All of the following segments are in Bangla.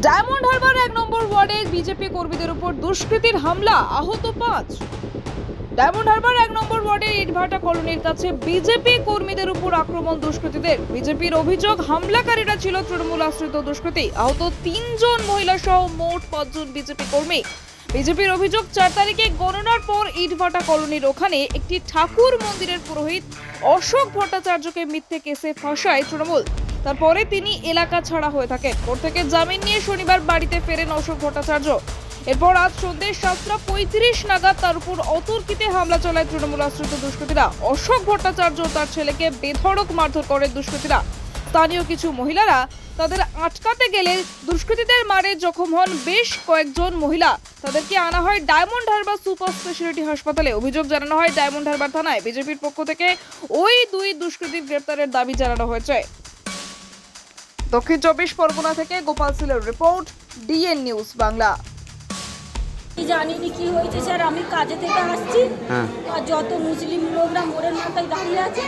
ডায়মন্ড হারবার 1 নম্বর ওয়ার্ডে বিজেপি কর্মীদের উপর দুষ্কৃতীর হামলা, আহত 5। ডায়মন্ড হারবার 1 নম্বর ওয়ার্ডের ইটভাটা কলোনির কাছে বিজেপি কর্মীদের উপর আক্রমণ দুষ্কৃতীদের। বিজেপির অভিযোগ, হামলাকারীরা ছিল তৃণমূল আশ্রিত দুষ্কৃতী। আহত 3 জন মহিলা সহ মোট 5 জন বিজেপি কর্মী। বিজেপির অভিযোগ, 4 তারিখে গণনার পর ইটভাটা কলোনির ওখানে একটি ঠাকুর মন্দিরের পুরোহিত অশোক ভট্টাচার্যকে মিথ্যে কেসে ফাঁসায় তৃণমূল। তারপরে তিনি এলাকা ছাড়া হয়ে থাকেন। কোর্ট থেকে জামিন নিয়ে শনিবার বাড়িতে ফেরেন অশোক ভট্টাচার্য। এরপর আজ সন্ধ্যে 7:35 নাগাদ তার উপর অতর্কিতে হামলা চালায় তৃণমূল আশ্রিত দুষ্কৃতীরা। অশোক ভট্টাচার্য ও তার ছেলেকে বেধড়ক মারধর করে দুষ্কৃতীরা। স্থানীয় কিছু মহিলারা তাদের আটকাতে গেলে দুষ্কৃতীদের মারে জখম হন বেশ কয়েকজন মহিলা। তাদেরকে আনা হয় ডায়মন্ড হারবার সুপার স্পেশালিটি হাসপাতালে। অভিযোগ জানানো হয় ডায়মন্ড হারবার থানায়। বিজেপির পক্ষ থেকে ওই 2 দুষ্কৃতীর গ্রেপ্তারের দাবি জানানো হয়েছে। দক্ষিণ 24 পরগনা থেকে গোপাল সিলের রিপোর্ট, ডিএন নিউজ বাংলা। জানিনি কি হয়েছে স্যার, আমি কাজে থেকে আসছি আর যত মুসলিম লোকরা মোড়ের মাথায় দাঁড়িয়ে আছে,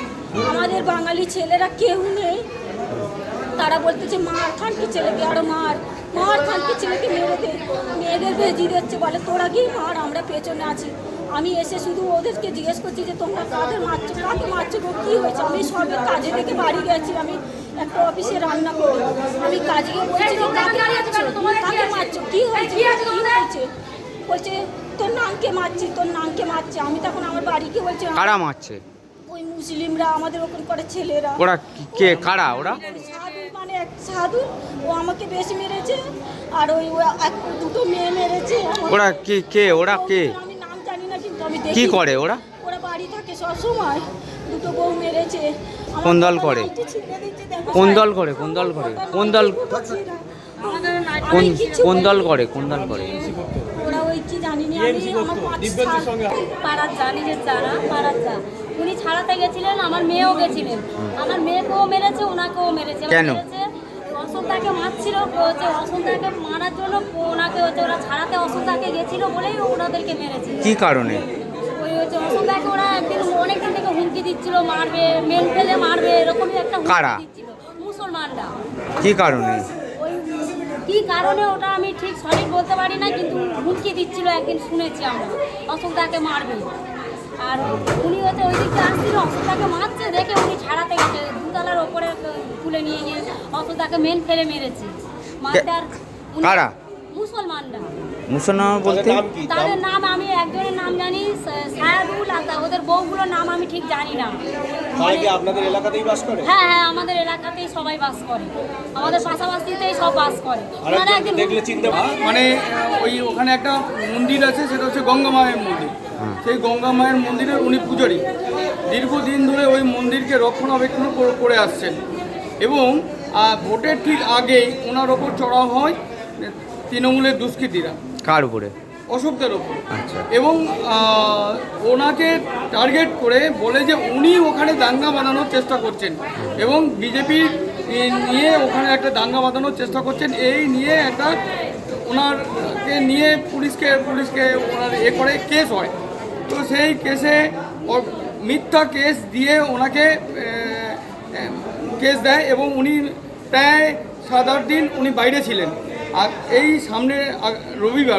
আমাদের বাঙালি ছেলেরা কেউ নেই। তারা বলতেছে মার খানকি ছেলেকে, আরো মার খানকি ছেলেকে মেরে দে, মেয়েদের ভেজি দিচ্ছে, বলে তোরা কি মার, আমরা পেছনে আছি। আমি এসে শুধু ওদেরকে জিজ্ঞেস করছি যে তোমরা কাদের মারছো, কাকে মারছো গো, কী হয়েছে। আমি সবে কাজে থেকে বাড়ি গেছি, আমি একটা অফিসে রান্না করি। আমি কাজে গিয়ে বলছি যে কাকে মারছো, কী হয়েছে, কী হয়েছে। বলছে তোর নামকে মারছি, তোর নামকে মারছে। আমি তখন আমার বাড়িকে বলছি কারা মারছে? ওই মুসলিমরা, আমাদের ওখান করে ছেলেরা। ওরা কে, কারা ওরা? সাধু, মানে এক সাধু, ও আমাকে বেশি মেরেছে আর ওই দুটো মেয়ে মেরেছে। ওরা কে ওরা কে? আমি নাম জানি না, কিন্তু আমি দেখি। কি করে ওরা? ওরা বাড়ি থাকে সব সময়। দুটো বউ মেরেছে। কোন দল করে? কোন দল করে? কোন দল করে? কোন দল? কোন দল করে? কোন দল করে? ওরা ওই কি জানি না, আমি আমার পাড়ার জানি যে তারা পাড়ার যা উনি ছাড়াতে গেছিলেন, আমার মেয়েও গেছিলেন। আমার মেয়েকেও মেরেছে, ওনাকেও মেরেছে। কেন? অসন্তাকে মারছিল, অসন্তাকে মারার জন্য ওনাকে ওরা ছাড়াতে অসন্তাকে গেছিল বলেই ওনাদেরকে মেরেছে। কি কারণে? ওই অসন্তাকে ওরা একদিন অনেকদিন থেকে হুমকি দিচ্ছিল, মারবে, মেন ফেলে মারবে, এরকমই একটা হুমকি দিচ্ছিল মুসলমানরা। কি কারণে? কি কারণে ওটা আমি ঠিক সঠিক বলতে পারি না, কিন্তু হুমকি দিচ্ছিল একদিন, শুনেছি আমরা অশোকদাকে মারবে। আর উনি ওই দিকটা আসছিল, অশোকদাকে মারছে দেখে উনি ছাড়াতে গেছে, দুতলার ওপরে তুলে নিয়ে গিয়ে অশোকদাকে মেন ফেলে মেরেছে। মারতে আর কারা? মুসলমানরা। মুসলমান বলতে তাদের নাম আমি একজনের নাম জানি, সায়াদুল, আর ওদের বউগুলোর নাম আমি ঠিক জানি না। আপনাদের এলাকাতেই বাস করে? হ্যাঁ হ্যাঁ, আমাদের এলাকাতেই সবাই বাস করে, আমাদের পাশাপাশিতেই সব বাস করে। দেখলে চিনতে মানে ওখানে একটা মন্দির আছে, সেটা হচ্ছে গঙ্গা মায়ের মন্দির। সেই গঙ্গা মায়ের মন্দিরের উনি পূজারী। দীর্ঘদিন ধরে ওই মন্দিরকে রক্ষণাবেক্ষণ করে আসছেন এবং ভোটের ঠিক আগেই ওনার ওপর চড়াও হয় তৃণমূলের দুষ্কৃতীরা। কার উপরে? অশোকদের ওপর। আচ্ছা। এবং ওনাকে টার্গেট করে বলে যে উনি ওখানে দাঙ্গা বাঁধানোর চেষ্টা করছেন এবং বিজেপি নিয়ে ওখানে একটা দাঙ্গা বাঁধানোর চেষ্টা করছেন। এই নিয়ে একটা ওনারকে নিয়ে পুলিশকে ওনার করে কেস হয়। তো সেই কেসে মিথ্যা কেস দিয়ে ওনাকে কেস দেয় এবং উনি প্রায় 7-8 দিন উনি বাইরে ছিলেন। আর এই সামনে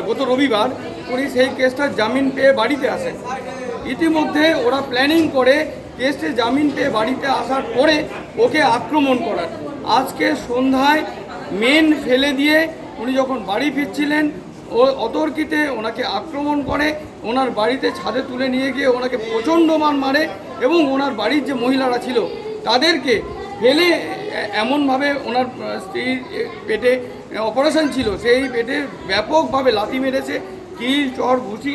গত রবিবার উনি সেই কেসটা জামিন পেয়ে বাড়িতে আসেন। ইতিমধ্যে ওরা প্ল্যানিং করে কেসে জামিন পেয়ে বাড়িতে আসার পরে ওকে আক্রমণ করার। আজকে সন্ধ্যায় মেন ফেলে দিয়ে উনি যখন বাড়ি ফিরছিলেন, ও অতর্কিতে ওনাকে আক্রমণ করে, ওনার বাড়িতে ছাদে তুলে নিয়ে গিয়ে ওনাকে প্রচণ্ড মারে এবং ওনার বাড়ির যে মহিলারা ছিল তাদেরকে ফেলে এমনভাবে ওনার স্ত্রীর পেটে অপারেশন ছিল, সেই পেটে ব্যাপকভাবে লাথি মেরেছে, কিল, চড়, ঘুষি।